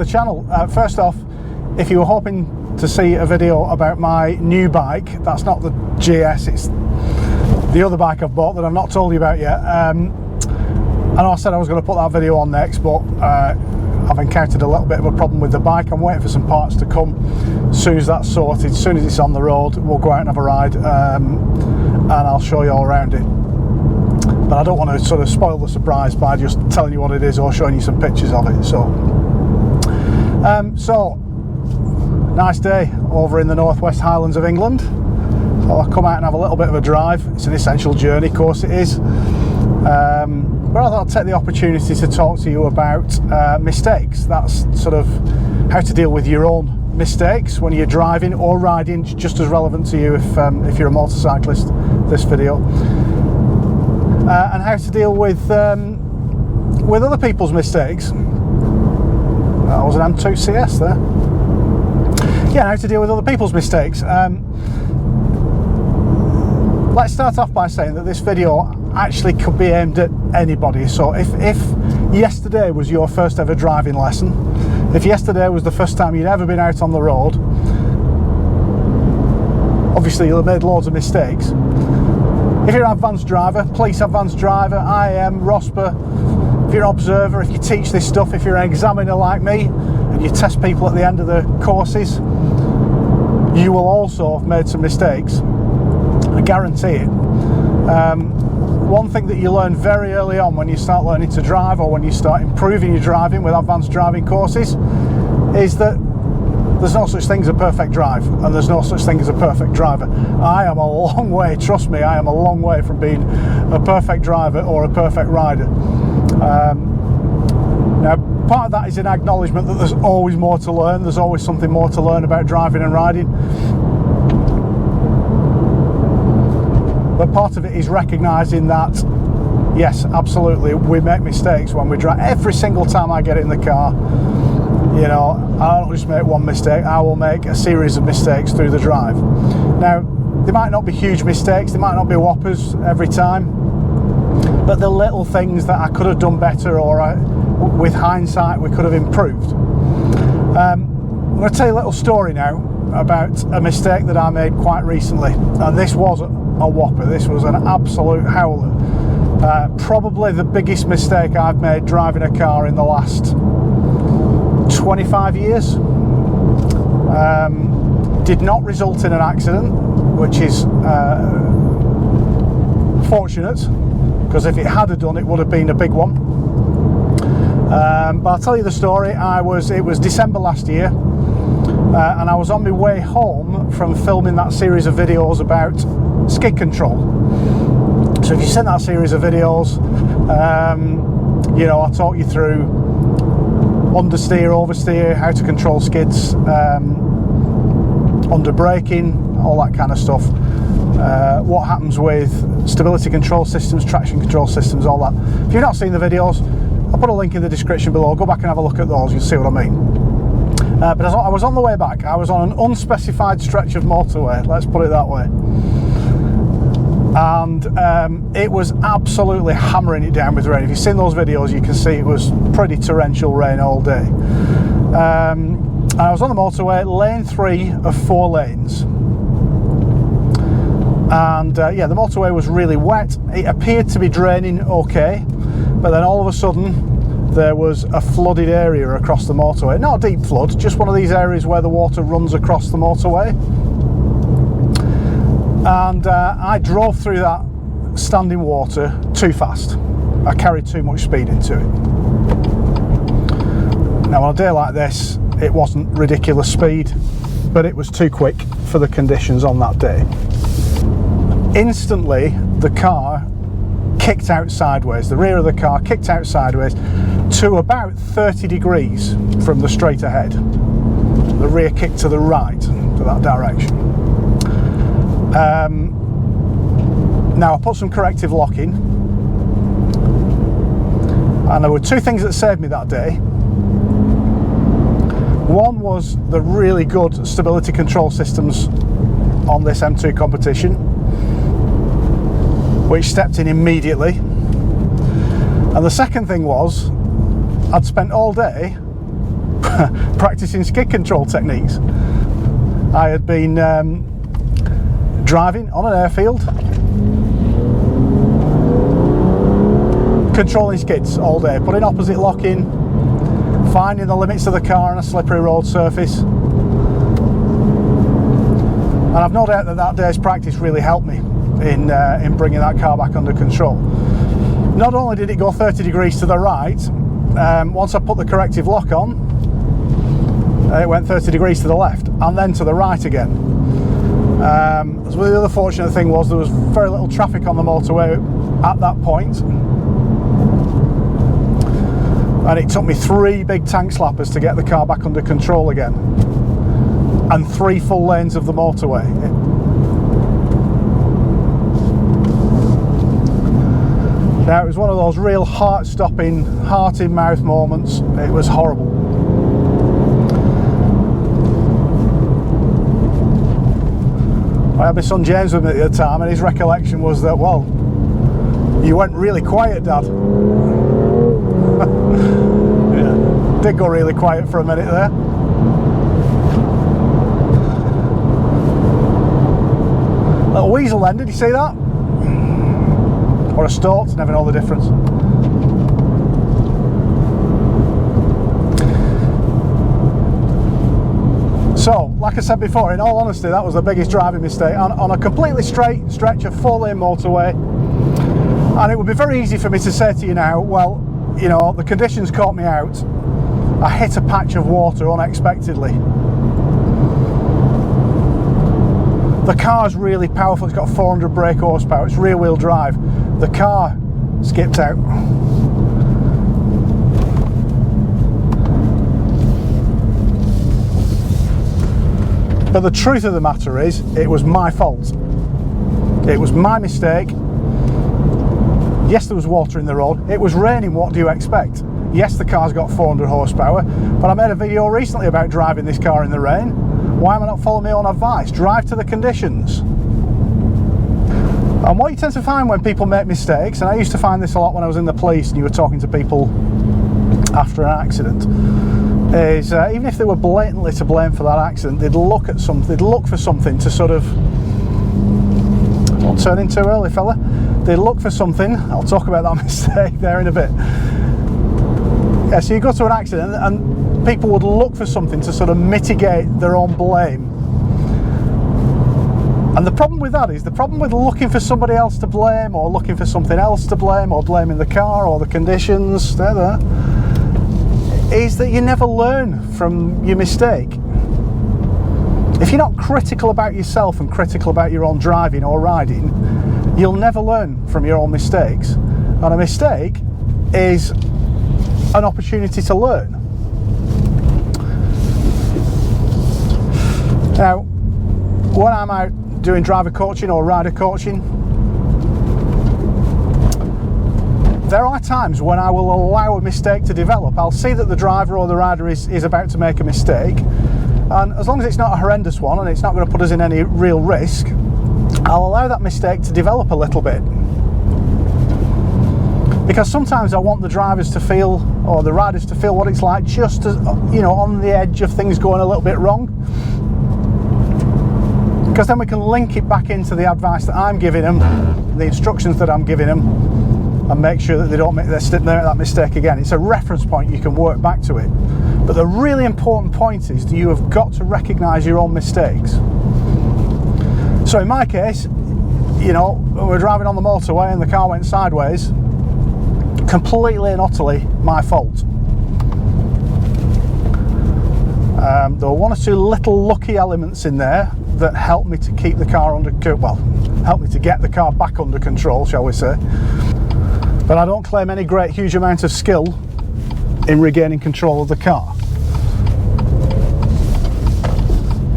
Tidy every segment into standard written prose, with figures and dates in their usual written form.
the channel. First off, if you were hoping to see a video about my new bike, that's not the GS, it's the other bike I've bought that I've not told you about yet. I know I said I was going to put that video on next, but I've encountered a little bit of a problem with the bike. I'm waiting for some parts to come. As soon as that's sorted, as soon as it's on the road, we'll go out and have a ride, and I'll show you all around it. But I don't want to sort of spoil the surprise by just telling you what it is or showing you some pictures of it. So nice day over in the Northwest Highlands of England. So I'll come out and have a little bit of a drive. It's an essential journey, of course it is. But I thought I'd take the opportunity to talk to you about mistakes. That's sort of how to deal with your own mistakes when you're driving or riding, just as relevant to you if you're a motorcyclist, this video. And how to deal with other people's mistakes. That was an M2 CS there. Yeah, how to deal with other people's mistakes. Let's start off by saying that this video actually could be aimed at anybody. So if yesterday was your first ever driving lesson, if yesterday was the first time you'd ever been out on the road, obviously you'll have made loads of mistakes. If you're an advanced driver, police advanced driver, IM, ROSPA, if you're an observer, if you teach this stuff, if you're an examiner like me and you test people at the end of the courses, you will also have made some mistakes. I guarantee it. One thing that you learn very early on when you start learning to drive, or when you start improving your driving with advanced driving courses, is that there's no such thing as a perfect drive, and there's no such thing as a perfect driver. I am a long way, trust me, I am a long way from being a perfect driver or a perfect rider. Now, part of that is an acknowledgement that there's always more to learn, there's always something more to learn about driving and riding. But part of it is recognising that, yes, absolutely, we make mistakes when we drive. Every single time I get in the car, you know, I don't just make one mistake, I will make a series of mistakes through the drive. Now, they might not be huge mistakes, they might not be whoppers every time, but the little things that I could have done better, or with hindsight we could have improved. I'm going to tell you a little story now about a mistake that I made quite recently, and this was a whopper. This was an absolute howler. Probably the biggest mistake I've made driving a car in the last 25 years. Did not result in an accident, which is fortunate, because if it had done, it would have been a big one. But I'll tell you the story. It was December last year, and I was on my way home from filming that series of videos about skid control. So if you've seen that series of videos, you know, I'll talk you through understeer, oversteer, how to control skids, under braking, all that kind of stuff. What happens with stability control systems, traction control systems, all that. If you've not seen the videos, I'll put a link in the description below. Go back and have a look at those, you'll see what I mean. But I was on the way back. I was on an unspecified stretch of motorway, let's put it that way. And it was absolutely hammering it down with rain. If you've seen those videos, you can see it was pretty torrential rain all day. And I was on the motorway, lane 3 of 4 lanes. And yeah, the motorway was really wet. It appeared to be draining okay, but then all of a sudden there was a flooded area across the motorway. Not a deep flood, just one of these areas where the water runs across the motorway. And I drove through that standing water too fast. I carried too much speed into it. Now on a day like this, it wasn't ridiculous speed, but it was too quick for the conditions on that day. Instantly, the car kicked out sideways. The rear of the car kicked out sideways to about 30 degrees from the straight ahead. The rear kicked to the right, to that direction. Now I put some corrective lock in, and there were 2 things that saved me that day. One was the really good stability control systems on this M2 competition, which stepped in immediately. And the second thing was, I'd spent all day practicing skid control techniques. I had been driving on an airfield, controlling skids all day, putting opposite lock in, finding the limits of the car on a slippery road surface. And I've no doubt that that day's practice really helped me in bringing that car back under control. Not only did it go 30 degrees to the right, once I put the corrective lock on, it went 30 degrees to the left and then to the right again. So the other fortunate thing was there was very little traffic on the motorway at that point. And it took me 3 big tank slappers to get the car back under control again. And 3 full lanes of the motorway. Now, it was one of those real heart-stopping, heart-in-mouth moments. It was horrible. I had my son James with me at the time, and his recollection was that, well, you went really quiet, Dad. Yeah, did go really quiet for a minute there. Little weasel then, did you see that? Or a stoat, never know the difference. So, like I said before, in all honesty, that was the biggest driving mistake on a completely straight stretch of 4-lane motorway. And it would be very easy for me to say to you now, well, you know, the conditions caught me out. I hit a patch of water unexpectedly. The car's really powerful, it's got 400 brake horsepower, it's rear wheel drive. The car skipped out. But the truth of the matter is, it was my fault. It was my mistake. Yes, there was water in the road. It was raining, what do you expect? Yes, the car's got 400 horsepower, but I made a video recently about driving this car in the rain. Why am I not following my own advice? Drive to the conditions. And what you tend to find when people make mistakes, and I used to find this a lot when I was in the police and you were talking to people after an accident, is even if they were blatantly to blame for that accident, they'd look at something, they'd look for something to sort of, don't turn in too early, fella. They'd look for something, I'll talk about that mistake there in a bit. Yeah, so you go to an accident and people would look for something to sort of mitigate their own blame. And the problem with that is, the problem with looking for somebody else to blame, or looking for something else to blame, or blaming the car or the conditions, is that you never learn from your mistake. If you're not critical about yourself and critical about your own driving or riding, you'll never learn from your own mistakes. And a mistake is an opportunity to learn. Now, when I'm out doing driver coaching or rider coaching, there are times when I will allow a mistake to develop. I'll see that the driver or the rider is about to make a mistake, and as long as it's not a horrendous one and it's not going to put us in any real risk, I'll allow that mistake to develop a little bit. Because sometimes I want the drivers to feel, or the riders to feel, what it's like just as, you know, on the edge of things going a little bit wrong. Because then we can link it back into the advice that I'm giving them, the instructions that I'm giving them, and make sure that they don't make that mistake again. It's a reference point, you can work back to it. But the really important point is that you have got to recognise your own mistakes. So in my case, you know, when we're driving on the motorway and the car went sideways, completely and utterly my fault. There were 1 or 2 little lucky elements in there that helped me to keep the car helped me to get the car back under control, shall we say. But I don't claim any great huge amount of skill in regaining control of the car.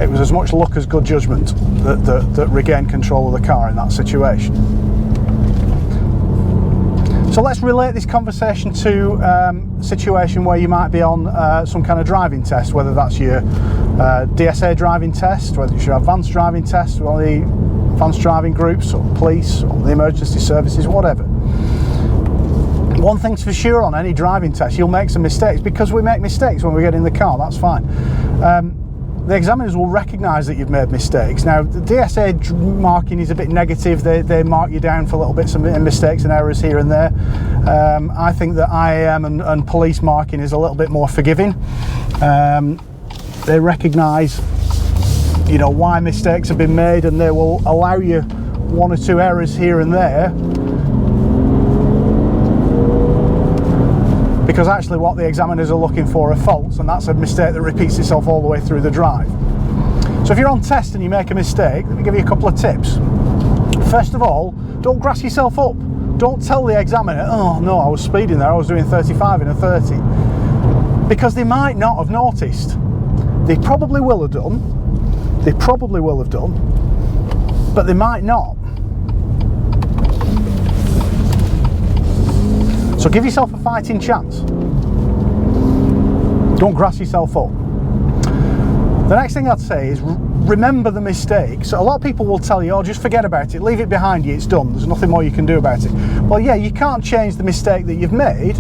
It was as much luck as good judgment that regained control of the car in that situation. So let's relate this conversation to a situation where you might be on some kind of driving test, whether that's your DSA driving test, whether it's your advanced driving test, one of the advanced driving groups, or police, or the emergency services, whatever. One thing's for sure, on any driving test, you'll make some mistakes, because we make mistakes when we get in the car, that's fine. The examiners will recognise that you've made mistakes. Now, the DSA marking is a bit negative. They mark you down for little bits of mistakes and errors here and there. I think that IAM and police marking is a little bit more forgiving. They recognise, you know, why mistakes have been made, and they will allow you one or two errors here and there, because actually what the examiners are looking for are faults, and that's a mistake that repeats itself all the way through the drive. So if you're on test and you make a mistake, let me give you a couple of tips. First of all, don't grass yourself up. Don't tell the examiner, oh no, I was speeding there, I was doing 35 in a 30. Because they might not have noticed. They probably will have done. They probably will have done, but they might not. So give yourself a fighting chance. Don't grass yourself up. The next thing I'd say is remember the mistake. So a lot of people will tell you, oh, just forget about it, leave it behind you, it's done, there's nothing more you can do about it. Well, yeah, you can't change the mistake that you've made,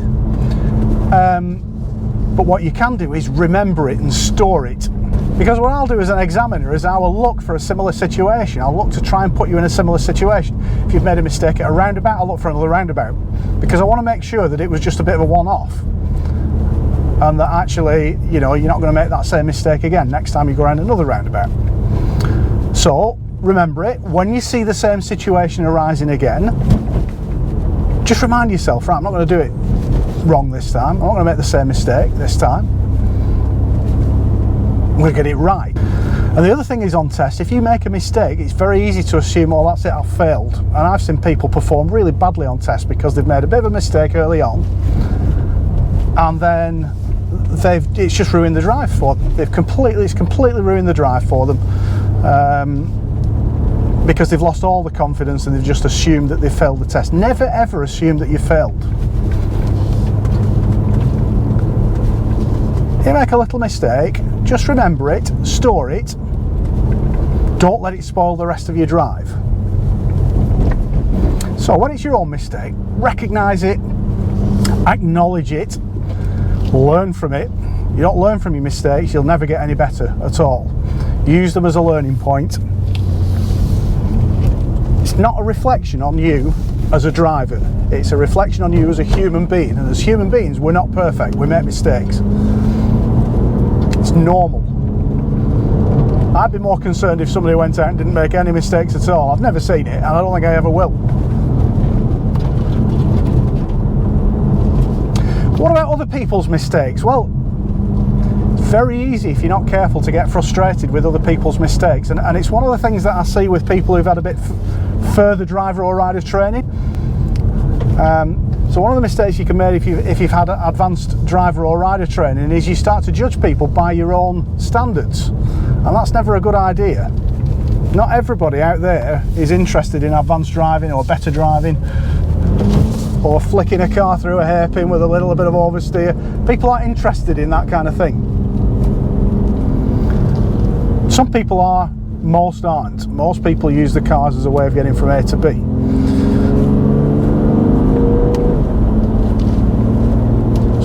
but what you can do is remember it and store it. Because what I'll do as an examiner is I will look for a similar situation. I'll look to try and put you in a similar situation. If you've made a mistake at a roundabout, I'll look for another roundabout, because I want to make sure that it was just a bit of a one-off, and that actually, you know, you're not going to make that same mistake again next time you go around another roundabout. So remember it. When you see the same situation arising again, just remind yourself, right, I'm not going to do it wrong this time. I'm not going to make the same mistake this time. I'm going to get it right. And the other thing is, on test, if you make a mistake, it's very easy to assume, oh, that's it, I've failed. And I've seen people perform really badly on test because they've made a bit of a mistake early on, and then it's just ruined the drive for them. It's completely ruined the drive for them, because they've lost all the confidence and they've just assumed that they've failed the test. Never ever assume that you failed. You make a little mistake, just remember it, store it, don't let it spoil the rest of your drive. So when it's your own mistake, recognise it, acknowledge it, learn from it. You don't learn from your mistakes, you'll never get any better at all. Use them as a learning point. It's not a reflection on you as a driver, it's a reflection on you as a human being, and as human beings we're not perfect, we make mistakes. It's normal. I'd be more concerned if somebody went out and didn't make any mistakes at all. I've never seen it, and I don't think I ever will. What about other people's mistakes? Well, it's very easy, if you're not careful, to get frustrated with other people's mistakes, and it's one of the things that I see with people who've had a bit further driver or rider training. So one of the mistakes you can make if you've had advanced driver or rider training is you start to judge people by your own standards, and that's never a good idea. Not everybody out there is interested in advanced driving or better driving or flicking a car through a hairpin with a little bit of oversteer. People aren't interested in that kind of thing. Some people are, most aren't. Most people use the cars as a way of getting from A to B.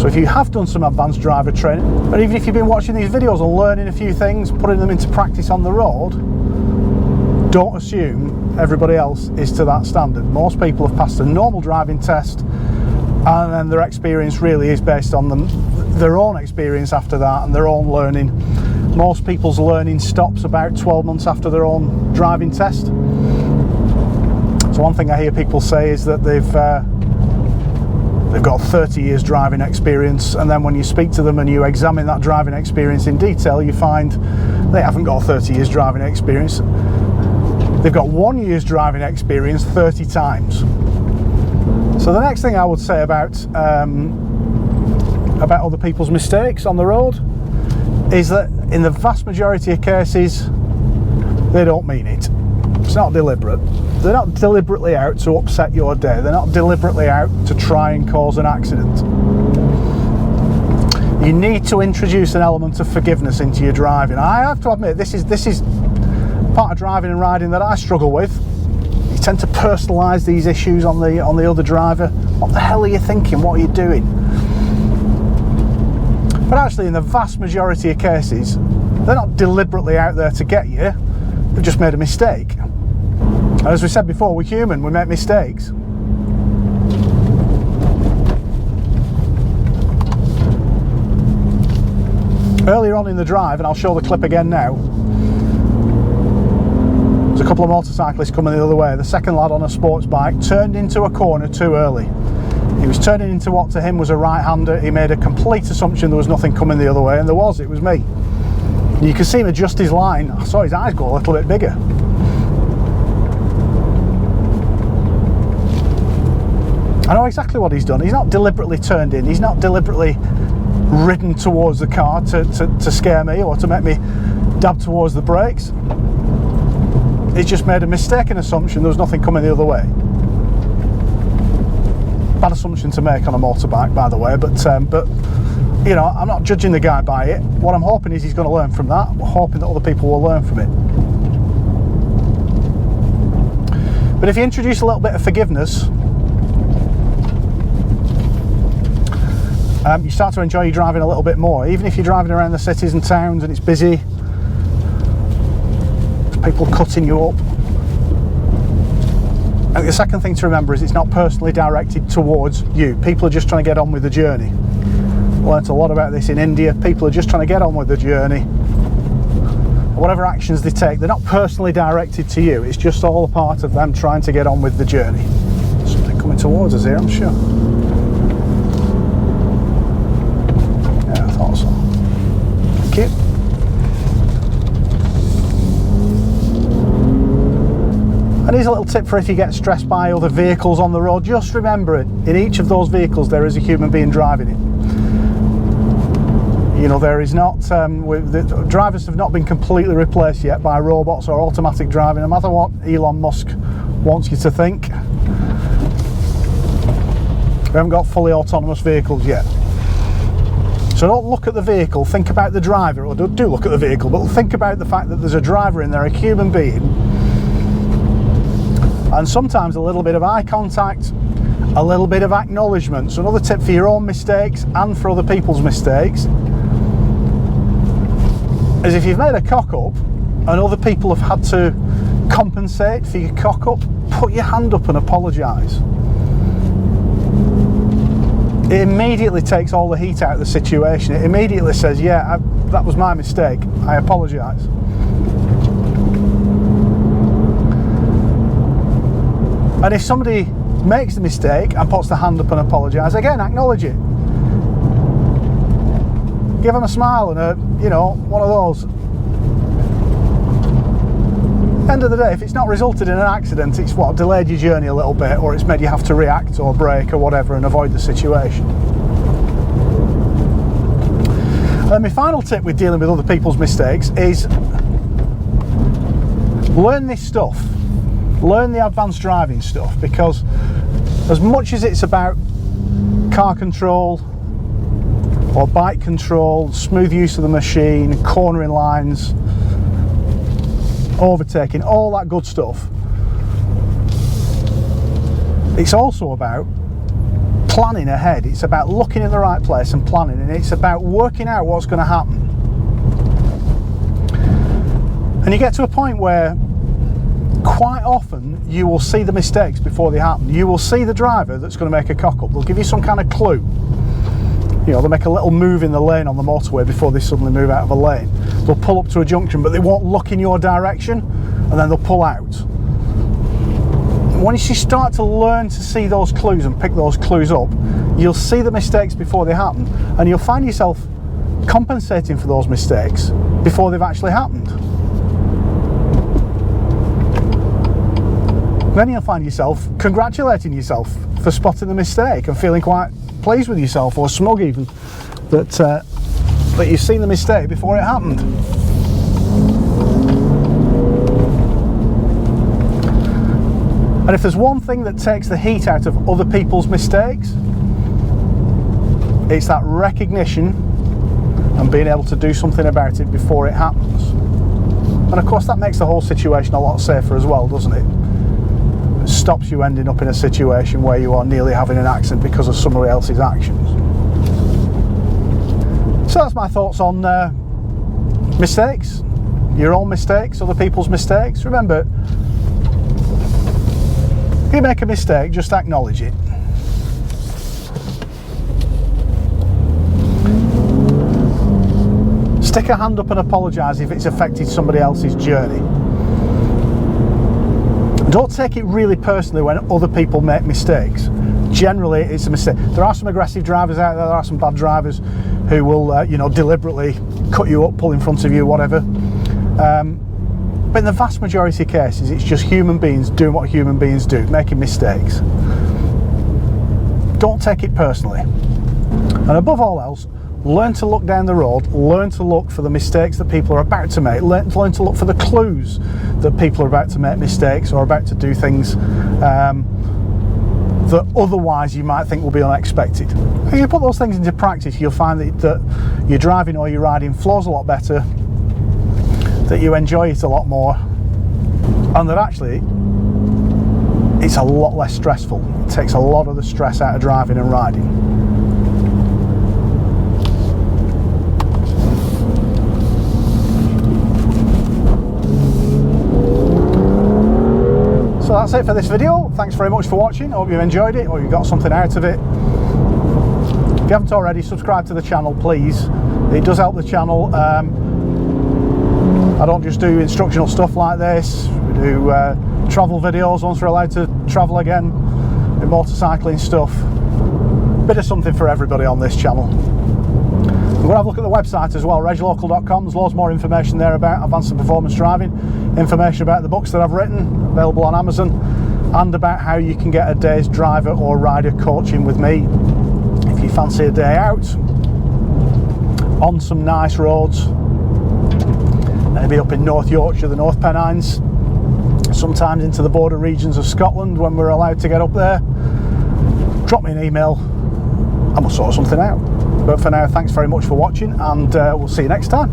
So if you have done some advanced driver training, and even if you've been watching these videos and learning a few things, putting them into practice on the road, don't assume everybody else is to that standard. Most people have passed a normal driving test, and then their experience really is based on their own experience after that and their own learning. Most people's learning stops about 12 months after their own driving test. So one thing I hear people say is that they've got 30 years driving experience, and then when you speak to them and you examine that driving experience in detail, you find they haven't got 30 years driving experience. They've got 1 year's driving experience 30 times. So the next thing I would say about other people's mistakes on the road is that in the vast majority of cases, they don't mean it. It's not deliberate. They're not deliberately out to upset your day. They're not deliberately out to try and cause an accident. You need to introduce an element of forgiveness into your driving. I have to admit, this is part of driving and riding that I struggle with. You tend to personalise these issues on the other driver. What the hell are you thinking? What are you doing? But actually, in the vast majority of cases, they're not deliberately out there to get you. They've just made a mistake. And as we said before, we're human, we make mistakes. Earlier on in the drive, and I'll show the clip again now, there's a couple of motorcyclists coming the other way. The second lad on a sports bike turned into a corner too early. He was turning into what to him was a right-hander. He made a complete assumption there was nothing coming the other way, and there was. It was me. You can see him adjust his line. I saw his eyes go a little bit bigger. I know exactly what he's done. He's not deliberately turned in. He's not deliberately ridden towards the car to scare me or to make me dab towards the brakes. He's just made a mistaken assumption there was nothing coming the other way. Bad assumption to make on a motorbike, by the way, but you know, I'm not judging the guy by it. What I'm hoping is he's going to learn from that. We're hoping that other people will learn from it. But if you introduce a little bit of forgiveness, you start to enjoy your driving a little bit more. Even if you're driving around the cities and towns and it's busy, there's people cutting you up. And the second thing to remember is it's not personally directed towards you. People are just trying to get on with the journey. I learnt a lot about this in India. People are just trying to get on with the journey. Whatever actions they take, they're not personally directed to you. It's just all a part of them trying to get on with the journey. Something coming towards us here, I'm sure. Yeah, I thought so. Thank you. And here's a little tip for if you get stressed by other vehicles on the road. Just remember it. In each of those vehicles there is a human being driving it. You know, there is not, the drivers have not been completely replaced yet by robots or automatic driving, no matter what Elon Musk wants you to think. We haven't got fully autonomous vehicles yet. So don't look at the vehicle, think about the driver, or do look at the vehicle, but think about the fact that there's a driver in there, a human being, and sometimes a little bit of eye contact, a little bit of acknowledgement. So another tip for your own mistakes and for other people's mistakes is if you've made a cock up and other people have had to compensate for your cock up, put your hand up and apologise. It immediately takes all the heat out of the situation. It immediately says, yeah, that was my mistake, I apologise. And if somebody makes the mistake and puts their hand up and apologise, again, acknowledge it. Give them a smile and a, you know, one of those. At the end of the day, if it's not resulted in an accident, it's what, delayed your journey a little bit, or it's made you have to react or brake or whatever and avoid the situation. And my final tip with dealing with other people's mistakes is learn this stuff. Learn the advanced driving stuff, because as much as it's about car control or bike control, smooth use of the machine, cornering lines, overtaking, all that good stuff, it's also about planning ahead. It's about looking in the right place and planning, and it's about working out what's going to happen. And you get to a point where quite often you will see the mistakes before they happen. You will see the driver that's going to make a cock up. They'll give you some kind of clue. You know, they'll make a little move in the lane on the motorway before they suddenly move out of a lane. They'll pull up to a junction, but they won't look in your direction, and then they'll pull out. Once you start to learn to see those clues and pick those clues up, you'll see the mistakes before they happen, and you'll find yourself compensating for those mistakes before they've actually happened. Then you'll find yourself congratulating yourself for spotting the mistake and feeling quite pleased with yourself, or smug even, that you've seen the mistake before it happened. And if there's one thing that takes the heat out of other people's mistakes, it's that recognition and being able to do something about it before it happens. And of course that makes the whole situation a lot safer as well, doesn't it? stops you ending up in a situation where you are nearly having an accident because of somebody else's actions. So that's my thoughts on mistakes, your own mistakes, other people's mistakes. Remember, if you make a mistake, just acknowledge it. Stick a hand up and apologise if it's affected somebody else's journey. Don't take it really personally when other people make mistakes. Generally, it's a mistake. There are some aggressive drivers out there are some bad drivers who will, you know, deliberately cut you up, pull in front of you, whatever. But in the vast majority of cases, it's just human beings doing what human beings do, making mistakes. Don't take it personally. And above all else, learn to look down the road, learn to look for the mistakes that people are about to make, learn to look for the clues that people are about to make mistakes or about to do things that otherwise you might think will be unexpected. If you put those things into practice, you'll find that your driving or your riding flows a lot better, that you enjoy it a lot more, and that actually it's a lot less stressful. It takes a lot of the stress out of driving and riding. So that's it for this video. Thanks very much for watching. I hope you've enjoyed it or you got something out of it. If you haven't already, subscribe to the channel, please. It does help the channel. I don't just do instructional stuff like this. We do travel videos once we're allowed to travel again, and motorcycling stuff. Bit of something for everybody on this channel. I'm going to have a look at the website as well, reglocal.com. There's loads more information there about advanced performance driving, information about the books that I've written, available on Amazon, and about how you can get a day's driver or rider coaching with me if you fancy a day out on some nice roads, maybe up in North Yorkshire, the North Pennines, sometimes into the border regions of Scotland when we're allowed to get up there. Drop me an email and we'll sort something out. But for now, thanks very much for watching, and we'll see you next time.